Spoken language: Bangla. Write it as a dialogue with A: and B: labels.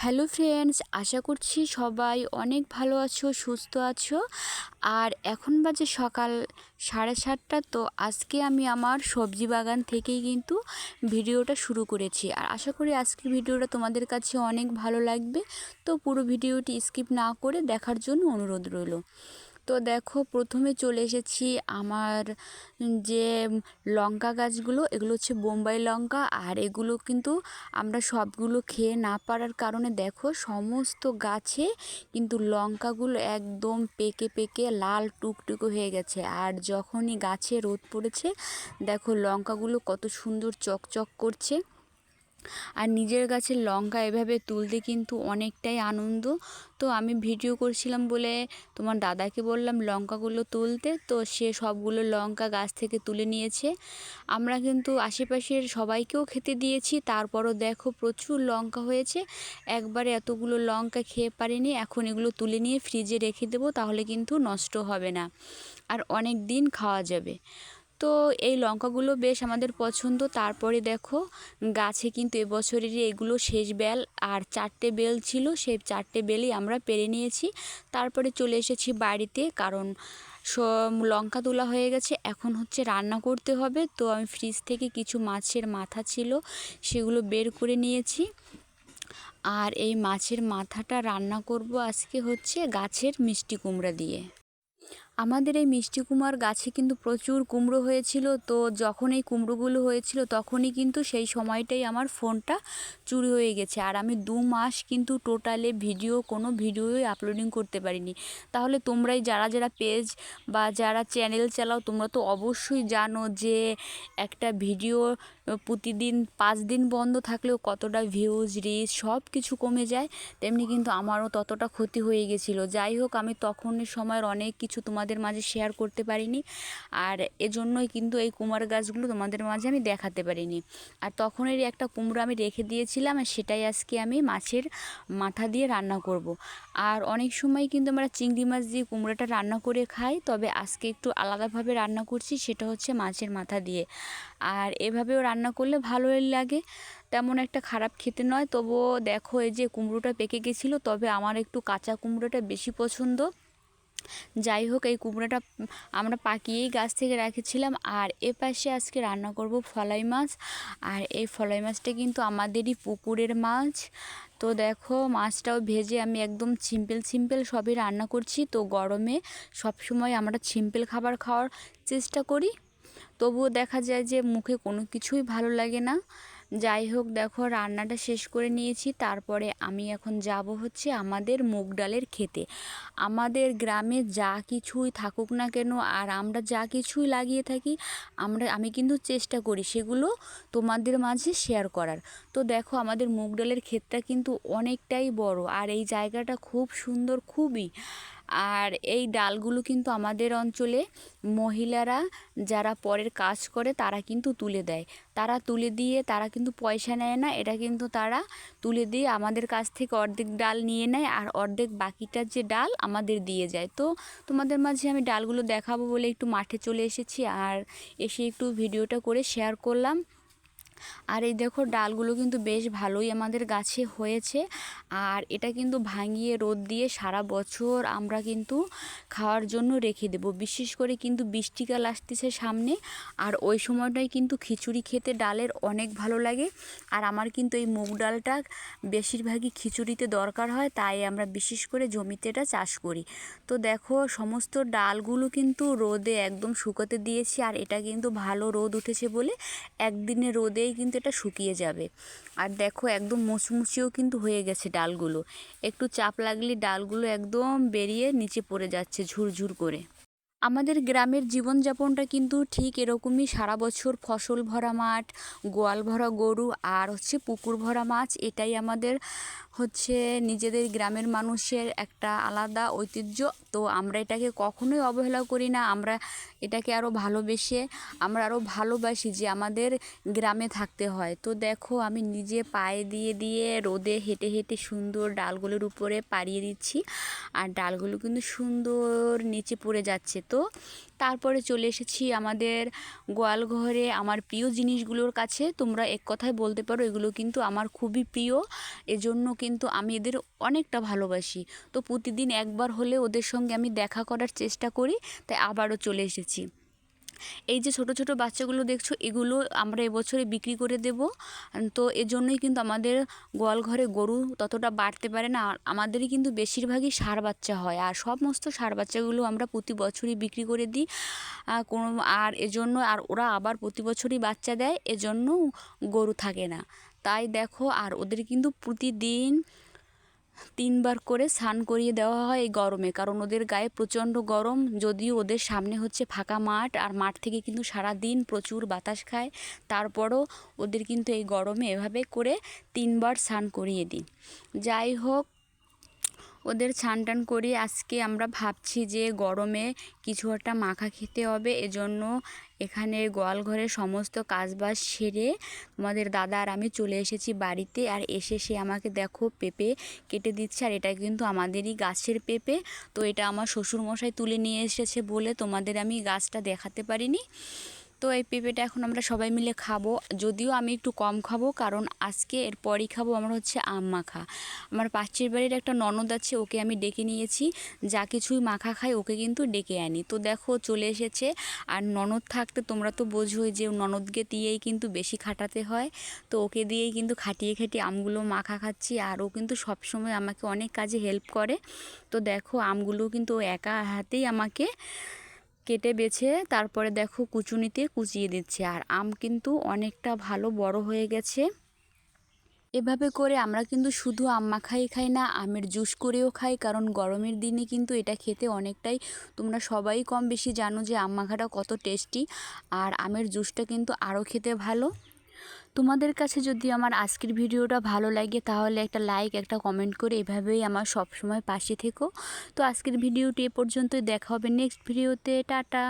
A: হ্যালো ফ্রেন্ডস, আশা করছি সবাই অনেক ভালো আছো, সুস্থ আছো। আর এখন বাজে সকাল 7:30। তো আজকে আমি আমার সবজি বাগান থেকেই কিন্তু ভিডিওটা শুরু করেছি। আর আশা করি আজকের ভিডিওটা তোমাদের কাছে অনেক ভালো লাগবে। তো পুরো ভিডিওটি স্কিপ না করে দেখার জন্য অনুরোধ রইল। তো দেখো, প্রথমে চলে এসেছি আমার যে লঙ্কা গাছগুলো, এগুলো হচ্ছে বোম্বাই লঙ্কা। আর এগুলো কিন্তু আমরা সবগুলো খেয়ে না পারার কারণে দেখো সমস্ত গাছে কিন্তু লঙ্কাগুলো একদম পেকে পেকে লাল টুকটুকে হয়ে গেছে। আর যখনই গাছে রোদ পড়েছে দেখো লঙ্কাগুলো কত সুন্দর চকচক করছে। আর নিজের গাছের লঙ্কা এভাবে তুলতে কিন্তু অনেকটাই আনন্দ। তো আমি ভিডিও করছিলাম বলে তোমার দাদাকে বললাম লঙ্কাগুলো তুলতে, তো সে সবগুলো লঙ্কা গাছ থেকে তুলে নিয়েছে। আমরা কিন্তু আশেপাশের সবাইকেও খেতে দিয়েছি, তারপরও দেখো প্রচুর লঙ্কা হয়েছে। একবারে এতগুলো লঙ্কা খেয়ে পারিনি। এখন এগুলো তুলে নিয়ে ফ্রিজে রেখে দেবো, তাহলে কিন্তু নষ্ট হবে না আর অনেক দিন খাওয়া যাবে। তো এই লঙ্কাগুলো বেশ আমাদের পছন্দ। তারপরে দেখো গাছে কিন্তু এবছরেরই এগুলো শেষ বেল, আর 4টে বেল ছিল, সেই 4টে বেলই আমরা পেরে নিয়েছি। তারপরে চলে এসেছি বাড়িতে, কারণ সব লঙ্কা তোলা হয়ে গেছে, এখন হচ্ছে রান্না করতে হবে। তো আমি ফ্রিজ থেকে কিছু মাছের মাথা ছিল সেগুলো বের করে নিয়েছি। আর এই মাছের মাথাটা রান্না করব আজকে হচ্ছে গাছের মিষ্টি কুমড়া দিয়ে। আমাদের এই মিষ্টি কুমড়ার গাছে কিন্তু প্রচুর কুমড়ো হয়েছিল। তো যখন এই কুমড়োগুলো হয়েছিল তখনই কিন্তু সেই সময়টাই আমার ফোনটা চুরি হয়ে গেছে। আর আমি 2 মাস কিন্তু টোটালে কোনো ভিডিওই আপলোডিং করতে পারিনি। তাহলে তোমরাই যারা যারা পেজ বা যারা চ্যানেল চালাও তোমরা তো অবশ্যই জানো যে একটা ভিডিও প্রতিদিন 5 দিন বন্ধ থাকলেও কতটা ভিউজ রিচ সব কিছু কমে যায়। তেমনি কিন্তু আমারও ততটা ক্ষতি হয়ে গেছিলো। যাই হোক, আমি তখনের সময়ের অনেক কিছু তোমাদের মাঝে শেয়ার করতে পারিনি, আর এজন্যই কিন্তু এই কুমড়া গাছগুলো তোমাদের মাঝে আমি দেখাতে পারিনি। আর তখনেরই একটা কুমড়ো আমি রেখে দিয়েছিলাম, আর সেটাই আজকে আমি মাছের মাথা দিয়ে রান্না করব। আর অনেক সময় কিন্তু আমরা চিংড়ি মাছ দিয়ে কুমড়োটা রান্না করে খাই, তবে আজকে একটু আলাদাভাবে রান্না করছি, সেটা হচ্ছে মাছের মাথা দিয়ে। আর এভাবেও রান্না করলে ভালোই লাগে, তেমন একটা খারাপ খেতে নয়। তবুও দেখো এই যে কুমড়োটা পেকে গেছিলো, তবে আমার একটু কাঁচা কুমড়োটা বেশি পছন্দ। যাই হোক, এই কুমড়োটা আমরা পাকিয়েই গাছ থেকে রেখেছিলাম। আর এপাশে আজকে রান্না করব ফলাই মাছ। আর এই ফলাই মাছটা কিন্তু আমাদেরই পুকুরের মাছ। তো দেখো মাছটাও ভেজে আমি একদম সিম্পল সবই রান্না করছি। তো গরমে সব সময় আমরা সিম্পল খাবার খাওয়ার চেষ্টা করি, তবুও দেখা যায় যে মুখে কোনো কিছুই ভালো লাগে না। যাই হোক, দেখো রান্নাটা শেষ করে নিয়েছি। তারপরে আমি এখন যাব হচ্ছে আমাদের মুগ ডালের খেতে। আমাদের গ্রামে যা কিছুই থাকুক না কেন, আর আমরা যা কিছুই লাগিয়ে থাকি, আমি কিন্তু চেষ্টা করি সেগুলো তোমাদের মাঝে শেয়ার করার। তো দেখো আমাদের মুগ ডালের ক্ষেতটা কিন্তু অনেকটাই বড়, আর এই জায়গাটা খুব সুন্দর, খুবই। আর এই ডালগুলো কিন্তু আমাদের অঞ্চলে মহিলারা যারা পরের কাজ করে তারা কিন্তু তুলে দেয়। তারা তুলে দিয়ে তারা কিন্তু পয়সা নেয় না, এটা কিন্তু তারা তুলে দিয়ে আমাদের কাছ থেকে অর্ধেক ডাল নিয়ে নেয়, আর অর্ধেক বাকিটার যে ডাল আমাদের দিয়ে যায়। তো তোমাদের মাঝে আমি ডালগুলো দেখাবো বলে একটু মাঠে চলে এসেছি, আর এসে একটু ভিডিওটা করে শেয়ার করলাম। আর এই দেখো ডালগুলো কিন্তু বেশ ভালোই আমাদের গাছে হয়েছে। আর এটা কিন্তু ভাঙিয়ে রোদ দিয়ে সারা বছর আমরা কিন্তু খাওয়ার জন্য রেখে দেব। বিশেষ করে কিন্তু বৃষ্টিকাল আসতেছে সামনে, আর ওই সময়টাই কিন্তু খিচুড়ি খেতে ডালের অনেক ভালো লাগে। আর আমার কিন্তু এই মুগ ডালটা বেশিরভাগই খিচুড়িতে দরকার হয়, তাই আমরা বিশেষ করে জমিতে এটা চাষ করি। তো দেখো সমস্ত ডালগুলো কিন্তু রোদে একদম শুকোতে দিয়েছি, আর এটা কিন্তু ভালো রোদ উঠেছে বলে একদিনের রোদেই কিন্তু এটা শুকিয়ে যাবে। আর দেখো একদম মুচমুচিও কিন্তু হয়ে গেছে ডালগুলো, একটু চাপ লাগলে ডালগুলো একদম বেরিয়ে নিচে পড়ে যাচ্ছে ঝুরঝুর করে। আমাদের গ্রামের জীবনযাপনটা কিন্তু ঠিক এরকমই, সারা বছর ফসল ভরা মাঠ, গোয়াল ভরা গরু, আর হচ্ছে পুকুর ভরা মাছ। এটাই আমাদের হচ্ছে নিজেদের গ্রামের মানুষের একটা আলাদা ঐতিহ্য। তো আমরা এটাকে কখনোই অবহেলা করি না, আমরা এটাকে আরও ভালোবেসে আমরা আরও ভালোবাসি যে আমাদের গ্রামে থাকতে হয়। তো দেখো আমি নিজে পায়ে দিয়ে দিয়ে রোদে হেঁটে হেঁটে সুন্দর ডালগুলোর উপরে পাড়িয়ে দিচ্ছি, আর ডালগুলো কিন্তু সুন্দর নিচে পড়ে যাচ্ছে। তো তারপরে চলে এসেছি আমাদের গোয়াল ঘরে আমার প্রিয় জিনিসগুলোর কাছে। তোমরা এক কথায় বলতে পারো এগুলো কিন্তু আমার খুবই প্রিয়, এজন্য কিন্তু আমি এদের অনেকটা ভালোবাসি। তো প্রতিদিন একবার হলে ওদের সঙ্গে আমি দেখা করার চেষ্টা করি, তাই আবারও চলে এসেছি। এই যে ছোট ছোট বাচ্চাগুলো দেখছো, এগুলো আমরা এবছরে বিক্রি করে দেব। তো এজন্যই কিন্তু আমাদের গোয়াল ঘরে গরু ততটা বাড়তে পারে না, আর আমাদেরই কিন্তু বেশিরভাগই ষাঁড় বাচ্চা হয়, আর সমস্ত ষাঁড় বাচ্চাগুলো আমরা প্রতি বছরই বিক্রি করে দিই। আর এজন্য আর ওরা আবার প্রতি বছরই বাচ্চা দেয়, এজন্য গরু থাকে না। তাই দেখো, আর ওদের কিন্তু প্রতিদিন 3 বার করে স্নান করিয়ে দেওয়া হয় এই গরমে, কারণ ওদের গায়ে প্রচণ্ড গরম। যদিও ওদের সামনে হচ্ছে ফাঁকা মাঠ, আর মাঠ থেকে কিন্তু সারা দিন প্রচুর বাতাস খায়, তারপরও ওদের কিন্তু এই গরমে এভাবে করে 3 বার স্নান করিয়ে দিই। যাই হোক, ওদের ছান টান করি। আজকে আমরা ভাবছি যে গরমে কিছু একটা মাখা খেতে হবে, এজন্য এখানে গোয়াল ঘরে সমস্ত কাজবাজ সেরে তোমাদের দাদা আর আমি চলে এসেছি বাড়িতে। আর এসে সে আমাকে দেখো পেঁপে কেটে দিচ্ছে, আর এটা কিন্তু আমাদেরই গাছের পেঁপে। তো এটা আমার শ্বশুরমশাই তুলে নিয়ে এসেছে বলে তোমাদের আমি গাছটা দেখাতে পারিনি। তো এই পেঁপেটা এখন আমরা সবাই মিলে খাবো, যদিও আমি একটু কম খাবো, কারণ আজকে এরপরই খাবো আমরা হচ্ছে আম মাখা। আমার পাশের বাড়ির একটা ননদ আছে, ওকে আমি ডেকে নিয়েছি, যা কিছুই মাখা খাই ওকে কিন্তু ডেকে আনি। তো দেখো চলে এসেছে। আর ননদ থাকতে তোমরা তো বোঝোই যে ননদকে দিয়েই কিন্তু বেশি খাটাতে হয়, তো ওকে দিয়েই কিন্তু খাটিয়ে খাটিয়ে আমগুলো মাখা খাচ্ছি। আর ও কিন্তু সবসময় আমাকে অনেক কাজে হেল্প করে। তো দেখো আমগুলো কিন্তু ও একা হাতেই আমাকে কেটে বেছে তারপরে দেখো কুচুনিতে কুচিয়ে দিচ্ছে। আর আম কিন্তু অনেকটা ভালো বড় হয়ে গেছে। এভাবে করে আমরা কিন্তু শুধু আম মাখাই খাই না, আমের জুস করেও খাই, কারণ গরমের দিনে কিন্তু এটা খেতে অনেকটাই, তোমরা সবাই কম বেশি জানো যে আম মাখাটা কত টেস্টি, আর আমের জুসটা কিন্তু আরও খেতে ভালো। তোমাদের কাছে যদি আমার আজকের ভিডিওটা ভালো লাগে তাহলে একটা লাইক, একটা কমেন্ট করে এভাবেই আমার সব সময় পাশে থেকো। তো আজকের ভিডিওটি এ পর্যন্তই, দেখা হবে নেক্সট ভিডিওতে। টাটা।